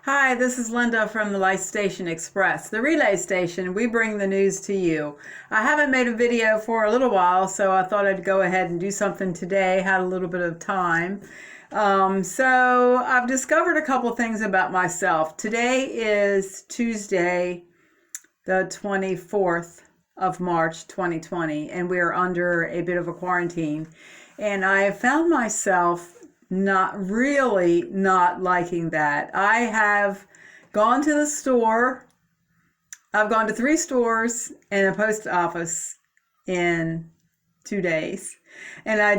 Hi, this is Linda from the Light Station Express, the relay station. We bring the news to you. I haven't made a video for a little while, so I thought I'd go ahead and do something today. Had a little bit of time. So I've discovered a couple things about myself. Today is Tuesday, the 24th of March 2020, and we're under a bit of a quarantine. And I have found myself not liking that. I have gone to the store. I've gone to 3 stores and a post office in 2 days. And I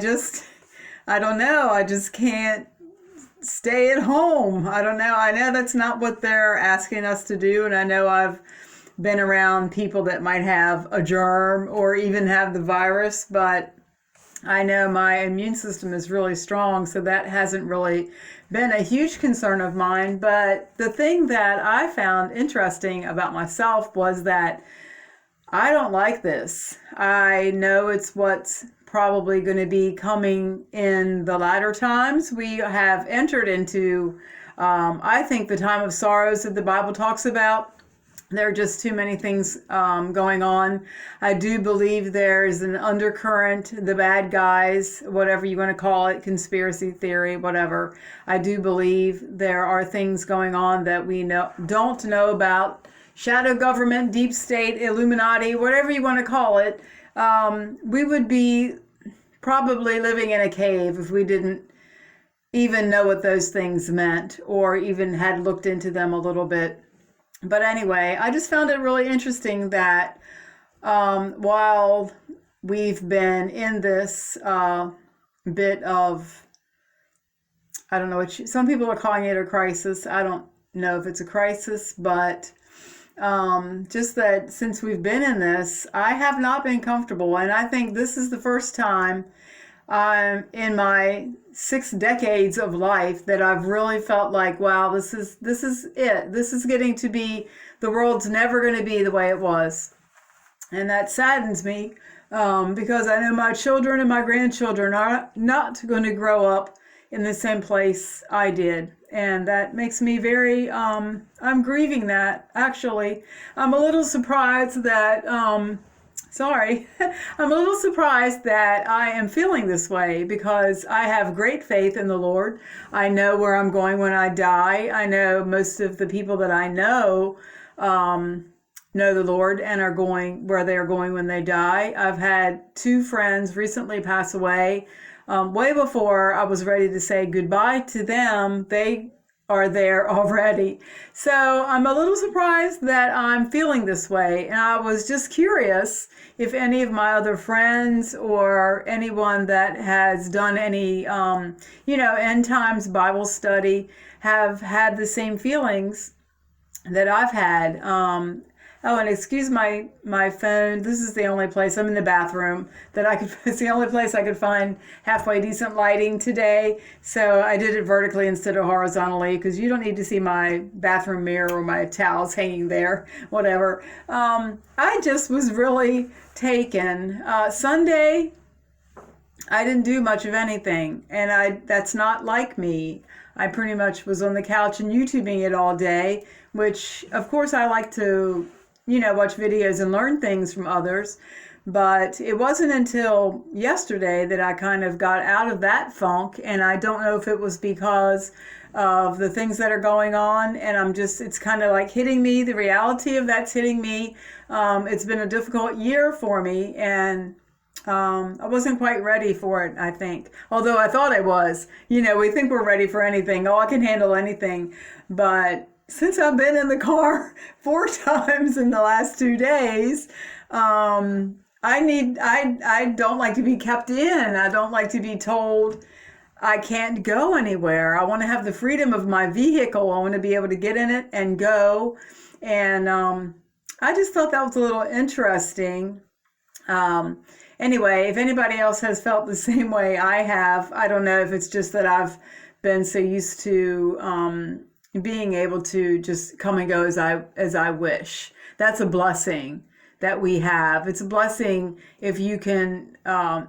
don't know. I just can't stay at home. I don't know. I know that's not what they're asking us to do. And I know I've been around people that might have a germ or even have the virus, but I know my immune system is really strong, so that hasn't really been a huge concern of mine. But the thing that I found interesting about myself was that I don't like this. I know it's what's probably going to be coming in the latter times. We have entered into, I think, the time of sorrows that the Bible talks about. There are just too many things going on. I do believe there's an undercurrent, the bad guys, whatever you want to call it, conspiracy theory, whatever. I do believe there are things going on that we don't know about. Shadow government, deep state, Illuminati, whatever you want to call it. We would be probably living in a cave if we didn't even know what those things meant or even had looked into them a little bit. But anyway, I just found it really interesting that while we've been in this bit of, I don't know what some people are calling it a crisis. I don't know if it's a crisis, but just that since we've been in this, I have not been comfortable. And I think this is the first time in my 6 decades of life that I've really felt like, wow, this is it. This is getting to be, the world's never going to be the way it was. And that saddens me because I know my children and my grandchildren are not going to grow up in the same place I did. And that makes me very, I'm grieving that, actually. I'm a little surprised that, I'm a little surprised that I am feeling this way because I have great faith in the Lord. I know where I'm going when I die. I know most of the people that I know the Lord and are going where they are going when they die. I've had 2 friends recently pass away. Way before I was ready to say goodbye to them, they are there already. So I'm a little surprised that I'm feeling this way. And I was just curious if any of my other friends or anyone that has done any, end times Bible study have had the same feelings that I've had. And excuse my phone. This is the only place, I'm in the bathroom, it's the only place I could find halfway decent lighting today. So I did it vertically instead of horizontally because you don't need to see my bathroom mirror or my towels hanging there, whatever. I just was really taken. Sunday, I didn't do much of anything, and that's not like me. I pretty much was on the couch and YouTubing it all day, which of course I like to watch videos and learn things from others. But it wasn't until yesterday that I kind of got out of that funk. And I don't know if it was because of the things that are going on. And it's kind of like hitting me. The reality of that's hitting me. It's been a difficult year for me. And I wasn't quite ready for it, I think. Although I thought I was. We think we're ready for anything. Oh, I can handle anything. But since I've been in the car 4 times in the last 2 days, I don't like to be kept in. I don't like to be told I can't go anywhere. I want to have the freedom of my vehicle. I want to be able to get in it and go. And I just thought that was a little interesting. Anyway, if anybody else has felt the same way I have, I don't know if it's just that I've been so used to being able to just come and go as I wish. That's a blessing. that we have. It's a blessing if you can,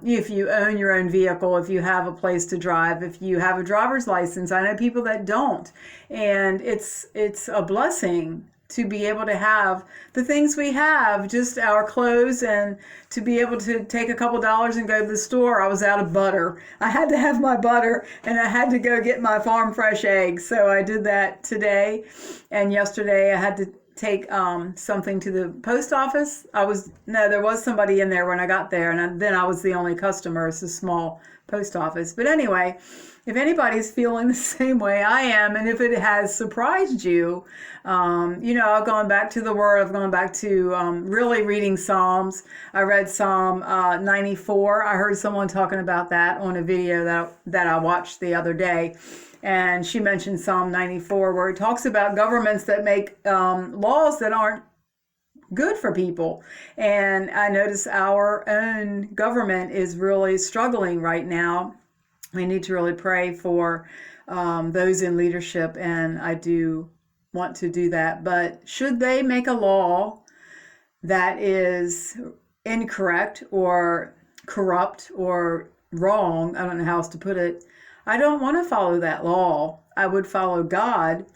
if you own your own vehicle, if you have a place to drive, if you have a driver's license. I know people that don't, and it's a blessing to be able to have the things we have, just our clothes, and to be able to take a couple dollars and go to the store. I was out of butter. I had to have my butter, and I had to go get my farm fresh eggs. So I did that today, and yesterday I had to take something to the post office. There was somebody in there when I got there, and then I was the only customer. It's a small post office. But anyway, if anybody's feeling the same way I am, and if it has surprised you, I've gone back to the Word. I've gone back to really reading Psalms. I read Psalm 94. I heard someone talking about that on a video that I watched the other day. And she mentioned Psalm 94, where it talks about governments that make laws that aren't good for people. And I notice our own government is really struggling right now. We need to really pray for those in leadership, and I do want to do that. But should they make a law that is incorrect or corrupt or wrong, I don't know how else to put it, I don't want to follow that law. I would follow God.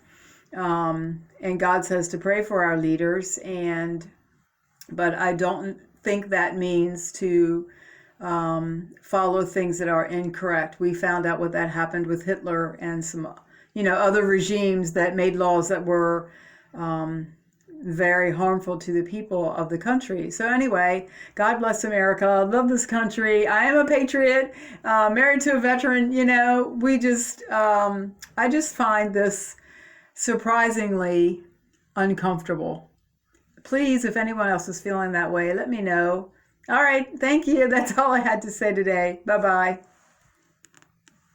And God says to pray for our leaders, but I don't think that means to follow things that are incorrect. We found out what that happened with Hitler and some, other regimes that made laws that were very harmful to the people of the country. So anyway, God bless America. I love this country. I am a patriot, married to a veteran. I just find this surprisingly uncomfortable. Please, if anyone else is feeling that way, let me know. All right. Thank you. That's all I had to say today. Bye-bye.